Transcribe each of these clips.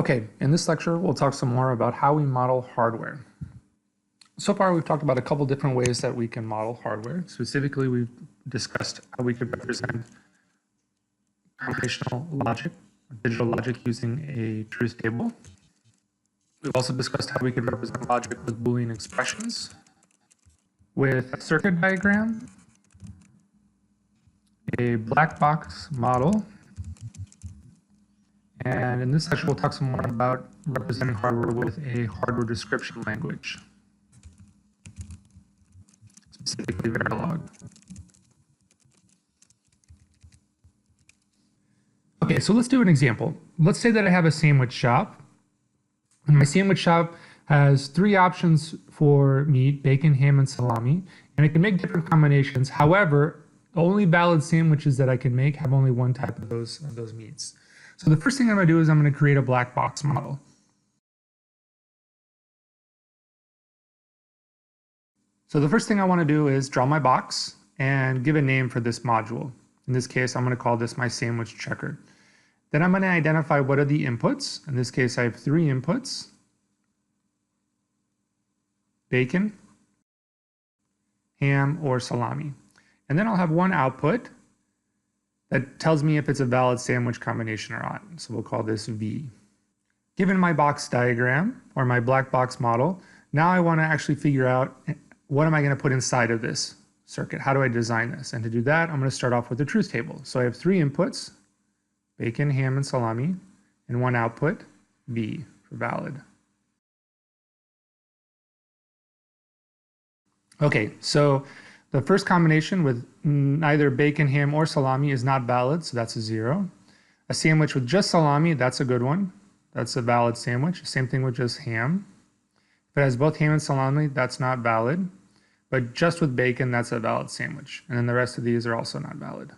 Okay, in this lecture, we'll talk some more about how we model hardware. So far, we've talked about a couple different ways that we can model hardware. Specifically, we've discussed how we could represent combinational logic, digital logic using a truth table. We've also discussed how we could represent logic with Boolean expressions, with a circuit diagram, a black box model, and in this section, we'll talk some more about representing hardware with a hardware description language, specifically Verilog. Okay, so let's do an example. Let's say that I have a sandwich shop, and my sandwich shop has 3 options for meat: bacon, ham, and salami, and it can make different combinations. However, the only valid sandwiches that I can make have only one type of those meats. So the first thing I'm going to do is I'm going to create a black box model. So the first thing I want to do is draw my box and give a name for this module. In this case, I'm going to call this my sandwich checker. Then I'm going to identify what are the inputs. In this case, I have 3 inputs: bacon, ham, or salami. And then I'll have one output that tells me if it's a valid sandwich combination or not. So we'll call this V. Given my box diagram, or my black box model, now I want to actually figure out what am I going to put inside of this circuit? How do I design this? And to do that, I'm going to start off with the truth table. So I have 3 inputs: bacon, ham, and salami, and one output, V, for valid. Okay, so the first combination with neither bacon, ham, or salami is not valid, so that's a 0. A sandwich with just salami, that's a good one. That's a valid sandwich. Same thing with just ham. If it has both ham and salami, that's not valid. But just with bacon, that's a valid sandwich. And then the rest of these are also not valid.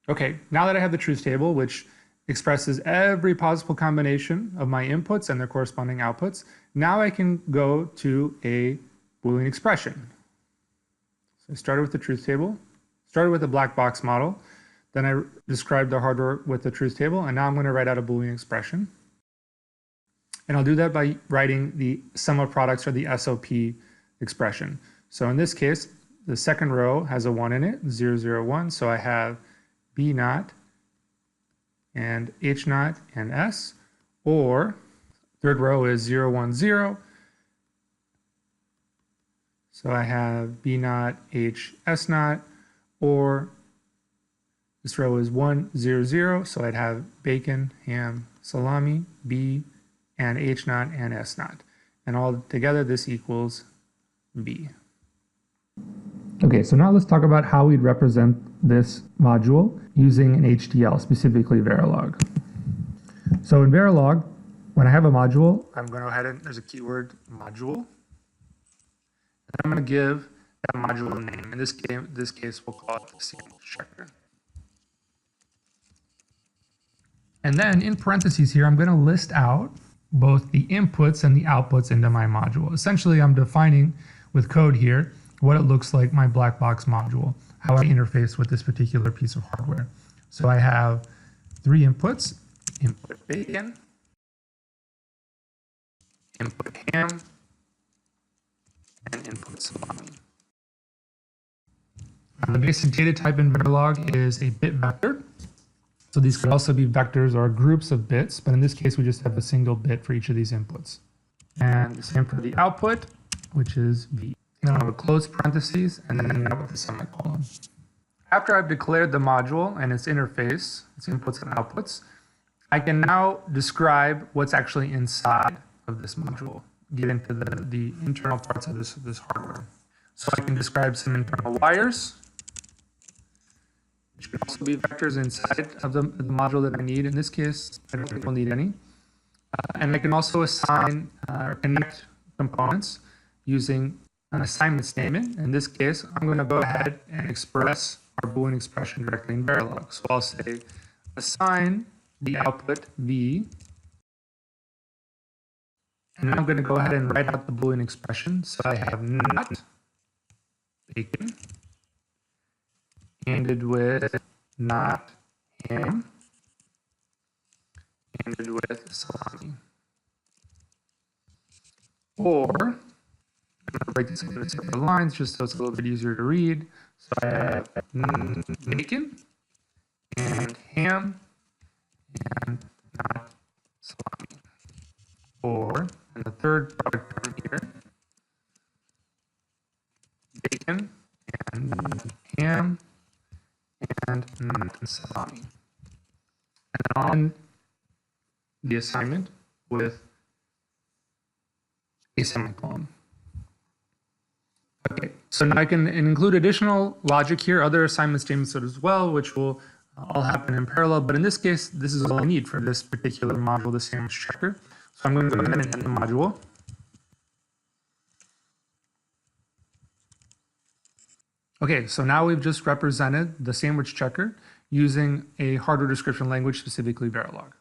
Okay, now that I have the truth table, which expresses every possible combination of my inputs and their corresponding outputs, now I can go to a Boolean expression. So I started with the truth table, started with a black box model, then I described the hardware with the truth table, and now I'm going to write out a Boolean expression. And I'll do that by writing the sum of products, or the SOP expression. So in this case, the second row has a 1 in it, 0, 0, 1. So I have B naught and H naught and S, or third row is 0, 1, 0. So I have B naught, H, S naught, or this row is 1, 0, 0. So I'd have bacon, ham, salami, B, and H naught and S naught. And all together, this equals B. Okay, so now let's talk about how we'd represent this module using an HDL, specifically Verilog. So in Verilog, when I have a module, I'm going to go ahead and there's a keyword module. And I'm going to give that module a name. In this case, we'll call it the sandwich checker. And then in parentheses here, I'm going to list out both the inputs and the outputs into my module. Essentially, I'm defining with code here what it looks like, my black box module, how I interface with this particular piece of hardware. So I have 3 inputs: input bacon, input ham, and input salami. The basic data type in Verilog is a bit vector. So these could also be vectors or groups of bits, but in this case, we just have a single bit for each of these inputs. And the same for the output, which is V. Then I'll have a closed parentheses, and then out with a semicolon. After I've declared the module and its interface, its inputs and outputs, I can now describe what's actually inside of this module, get into the internal parts of this hardware. So I can describe some internal wires, which could also be vectors inside of the module that I need. In this case, I don't think we'll need any. And I can also assign or connect components using an assignment statement. In this case, I'm going to go ahead and express our Boolean expression directly in Verilog. So I'll say assign the output V, and I'm going to go ahead and write out the Boolean expression. So I have not bacon ended with not ham ended with salami. Or, I'm going to break this into separate lines just so it's a little bit easier to read. So I have bacon and ham and not salami. Or, in the third product term here, bacon and ham and not salami. And on the assignment with a semicolon. Okay, so now I can include additional logic here, other assignment statements as well, which will all happen in parallel. But in this case, this is all I need for this particular module, the sandwich checker. So I'm going to go ahead and end the module. Okay, so now we've just represented the sandwich checker using a hardware description language, specifically Verilog.